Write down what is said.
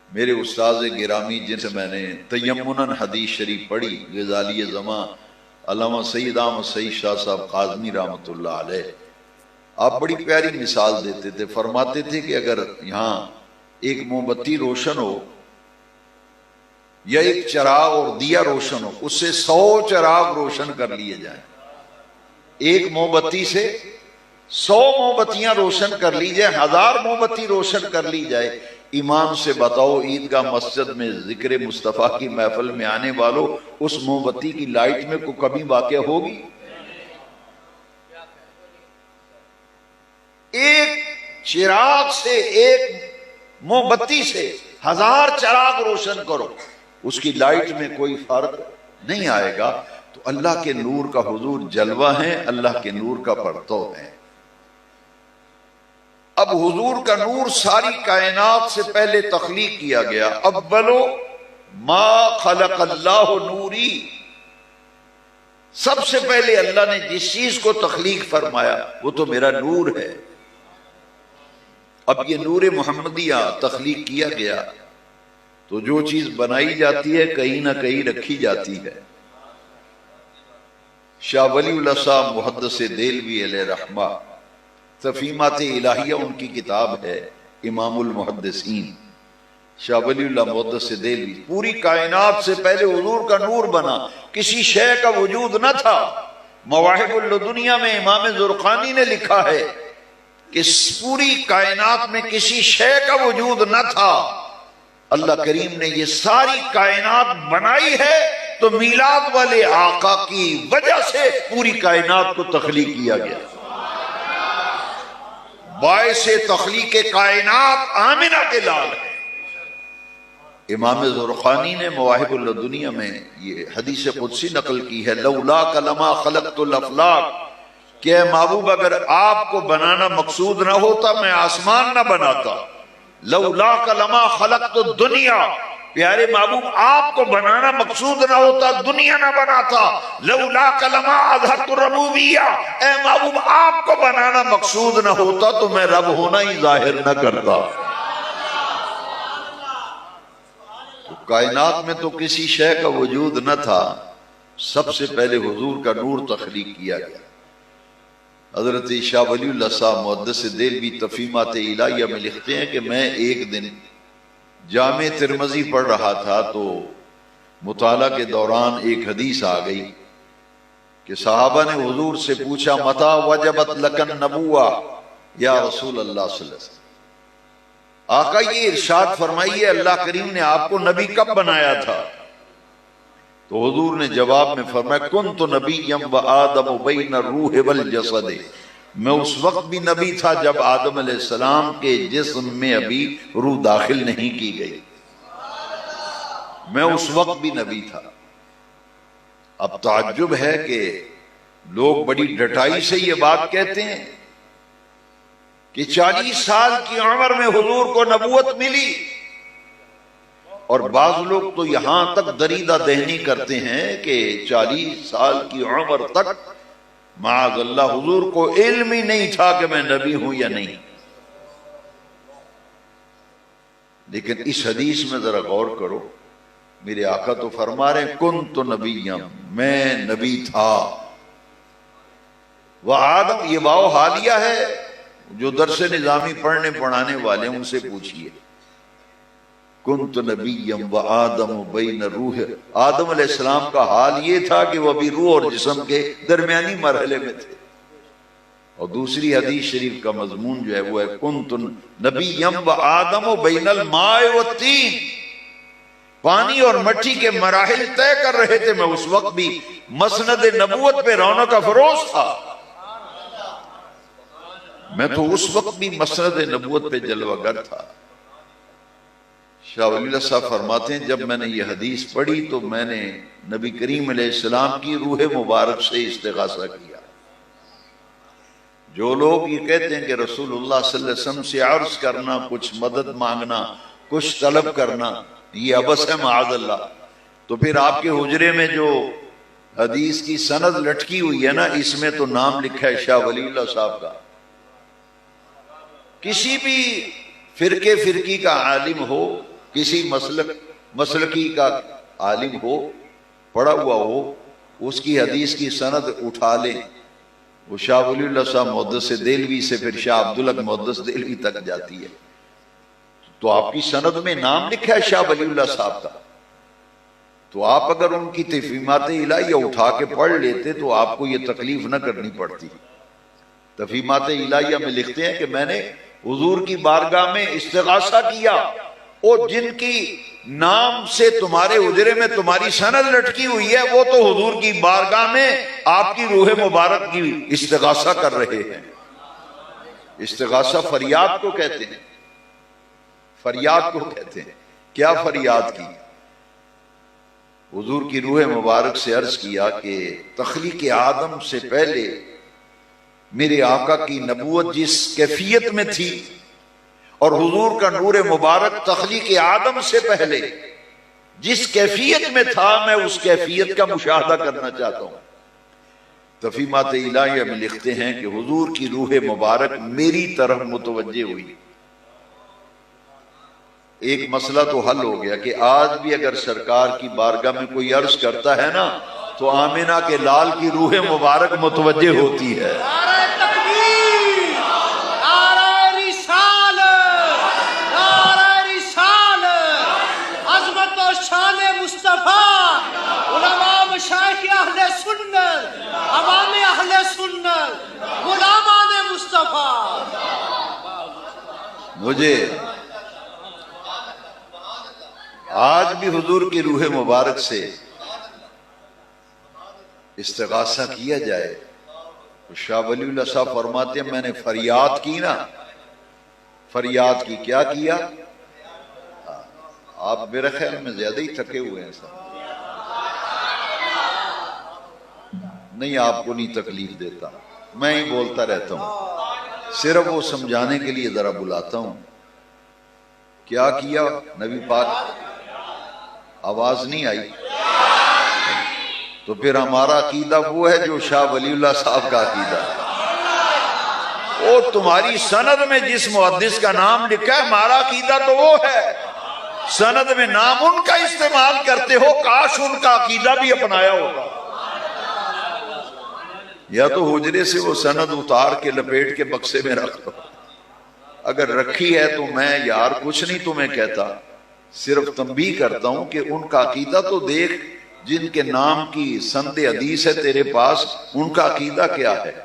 میرے استاذ گرامی جن سے میں نے تیمناً حدیث شریف پڑھی، غزالی زماں علامہ سید احمد سعید شاہ صاحب قازمی رحمۃ اللہ علیہ، آپ بڑی پیاری مثال دیتے تھے. فرماتے تھے کہ اگر یہاں ایک موم بتی روشن ہو یا ایک چراغ اور دیا روشن ہو، اس سے 100 چراغ روشن کر لیے جائیں. ایک موم بتی سے 100 موم بتیاں روشن کر لی جائیں، 1000 موم بتی روشن کر لی جائے. امام سے بتاؤ عیدگاہ مسجد میں ذکر مصطفیٰ کی محفل میں آنے والوں، اس موم بتی کی لائٹ میں کوئی کمی واقع ہوگی؟ ایک چراغ سے، ایک موم بتی سے 1000 چراغ روشن کرو، اس کی لائٹ میں کوئی فرق نہیں آئے گا. تو اللہ کے نور کا حضور جلوہ ہے، اللہ کے نور کا پرتو ہے. اب حضور کا نور ساری کائنات سے پہلے تخلیق کیا گیا. اولو ما خلق اللہ نوری، سب سے پہلے اللہ نے جس چیز کو تخلیق فرمایا وہ تو میرا نور ہے. اب یہ نور محمدیہ تخلیق کیا گیا تو جو چیز بنائی جاتی ہے کہیں نہ کہیں رکھی جاتی ہے. شاہ ولی اللہ صاحب محدث دہلوی علیہ رحمہ، تفہیمات الہیہ ان کی کتاب ہے، امام المحدثین شاہ ولی اللہ محدث دہلوی. پوری کائنات سے پہلے حضور کا نور بنا، کسی شے کا وجود نہ تھا. مواہب الدنیا میں امام زرقانی نے لکھا ہے کہ پوری کائنات میں کسی شے کا وجود نہ تھا، اللہ کریم نے یہ ساری کائنات بنائی ہے تو میلاد والے آقا کی وجہ سے پوری کائنات کو تخلیق کیا گیا. باعث تخلیق کائنات آمنہ کے لال ہے. امام زرقانی نے مواہب الدنیا میں یہ حدیث قدسی نقل کی ہے، لولاک لما خلقت الافلاک، کہ اے محبوب اگر آپ کو بنانا مقصود نہ ہوتا میں آسمان نہ بناتا. لولاک لما خلقت الدنیا، پیارے محبوب آپ کو بنانا مقصود نہ ہوتا دنیا نہ بناتا. لولاک لما اظہرت الربوبیہ، اے محبوب آپ کو بنانا مقصود نہ ہوتا تو میں رب ہونا ہی ظاہر نہ کرتا. تو کائنات میں تو کسی شے کا وجود نہ تھا، سب سے پہلے حضور کا نور تخلیق کیا گیا. حضرت شاہ ولی اللہ صاحب محدث دہلوی تفہیمات الہیہ میں لکھتے ہیں کہ میں ایک دن جامع ترمذی پڑھ رہا تھا تو مطالعہ کے دوران ایک حدیث آ گئی کہ صحابہ نے حضور سے پوچھا متی وجبت لک النبوہ یا رسول اللہ صلی اللہ علیہ وسلم، آقا یہ ارشاد فرمائیے اللہ کریم نے آپ کو نبی کب بنایا تھا؟ تو حضور نے جواب میں فرمایا کنت نبیا وآدم بین الروح والجسد، میں اس وقت بھی نبی تھا جب آدم علیہ السلام کے جسم میں ابھی روح داخل نہیں کی گئی. میں اس وقت بھی نبی تھا. اب تعجب ہے کہ لوگ بڑی ڈٹائی سے یہ بات کہتے ہیں کہ 40 سال کی عمر میں حضور کو نبوت ملی، اور بعض لوگ تو یہاں تک دریدہ دہنی کرتے ہیں کہ 40 سال کی عمر تک معاذ اللہ حضور کو علم ہی نہیں تھا کہ میں نبی ہوں یا نہیں. لیکن اس حدیث میں ذرا غور کرو، میرے آقا تو فرما رہے ہیں کنت نبیم، میں نبی تھا. وہ آدم، یہ واو حالیہ ہے، جو درس نظامی پڑھنے پڑھانے والے ان سے پوچھئے. کنت نبیم و آدم بین روح، آدم علیہ السلام کا حال یہ تھا کہ وہ ابھی روح اور جسم کے درمیانی مرحلے میں تھے. اور دوسری حدیث شریف کا مضمون جو ہے وہ ہے کنت نبیم و آدم بین الماء والطین، پانی اور مٹی کے مراحل طے کر رہے تھے، میں اس وقت بھی مسند نبوت پہ رونق افروز تھا. میں تو اس وقت بھی مسند نبوت پہ جلوہ گر تھا. شاہ ولی اللہ صاحب فرماتے ہیں جب میں نے یہ حدیث پڑھی تو میں نے نبی کریم علیہ السلام کی روح مبارک سے استغاثہ کیا. جو لوگ یہ کہتے ہیں کہ رسول اللہ صلی اللہ علیہ وسلم سے عرض کرنا، کچھ مدد مانگنا، کچھ طلب کرنا یہ عبث ہے معاذ اللہ، تو پھر آپ کے حجرے میں جو حدیث کی سند لٹکی ہوئی ہے نا، اس میں تو نام لکھا ہے شاہ ولی اللہ صاحب کا. کسی بھی فرقے فرقی کا عالم ہو، کسی مسلکی کا عالم ہو، پڑھا ہوا ہو، اس کی حدیث کی سند اٹھا لیں، وہ شاہ ولی اللہ صاحب محدث دہلوی سے پھر شاہ عبدالحق محدث دہلوی تک جاتی ہے، تو آپ کی سند میں نام لکھا ہے شاہ ولی اللہ صاحب کا، تو آپ اگر ان کی تفہیمات الہیہ اٹھا کے پڑھ لیتے تو آپ کو یہ تکلیف نہ کرنی پڑتی۔ تفہیمات الہیہ میں لکھتے ہیں کہ میں نے حضور کی بارگاہ میں استغاثہ کیا، اور جن کی نام سے تمہارے حجرے میں تمہاری سند لٹکی ہوئی ہے وہ تو حضور کی بارگاہ میں آپ کی روح مبارک کی استغاثہ کر رہے ہیں۔ استغاثہ فریاد کو کہتے ہیں، فریاد کو کہتے ہیں۔ کیا فریاد کی؟ حضور کی روح مبارک سے عرض کیا کہ تخلیق آدم سے پہلے میرے آقا کی نبوت جس کیفیت میں تھی، اور حضور کا نور مبارک تخلیق آدم سے پہلے جس کیفیت میں تھا، میں اس کیفیت کا مشاہدہ کرنا چاہتا ہوں۔ تفہیمات الہیہ میں لکھتے ہیں کہ حضور کی روح مبارک میری طرف متوجہ ہوئی۔ ایک مسئلہ تو حل ہو گیا کہ آج بھی اگر سرکار کی بارگاہ میں کوئی عرض کرتا ہے نا تو آمینہ کے لال کی روح مبارک متوجہ ہوتی ہے۔ مجھے آج بھی حضور کی روح مبارک سے استغاثہ کیا جائے تو شاہ ولی اللہ صاحب فرماتے ہیں میں نے فریاد کی نا، فریاد کی، کیا کیا؟ آپ میرے خیال میں زیادہ ہی تھکے ہوئے ہیں صاحب، نہیں آپ کو نہیں تکلیف دیتا، میں ہی بولتا رہتا ہوں، صرف وہ سمجھانے کے لیے ذرا بلاتا ہوں۔ کیا کیا نبی پاک؟ آواز نہیں آئی؟ تو پھر ہمارا عقیدہ وہ ہے جو شاہ ولی اللہ صاحب کا عقیدہ ہے، وہ تمہاری سند میں جس محدث کا نام لکھا ہے ہمارا عقیدہ تو وہ ہے، سند میں نام ان کا استعمال کرتے ہو، کاش ان کا عقیدہ بھی اپنایا ہوگا۔ یا تو حجرے سے وہ سند اتار کے لپیٹ کے بکسے میں رکھ دو، اگر رکھی ہے تو میں یار کچھ نہیں تمہیں کہتا، صرف تنبیہ کرتا ہوں کہ ان کا عقیدہ تو دیکھ، جن کے نام کی سند حدیث ہے تیرے پاس، ان کا عقیدہ کیا ہے۔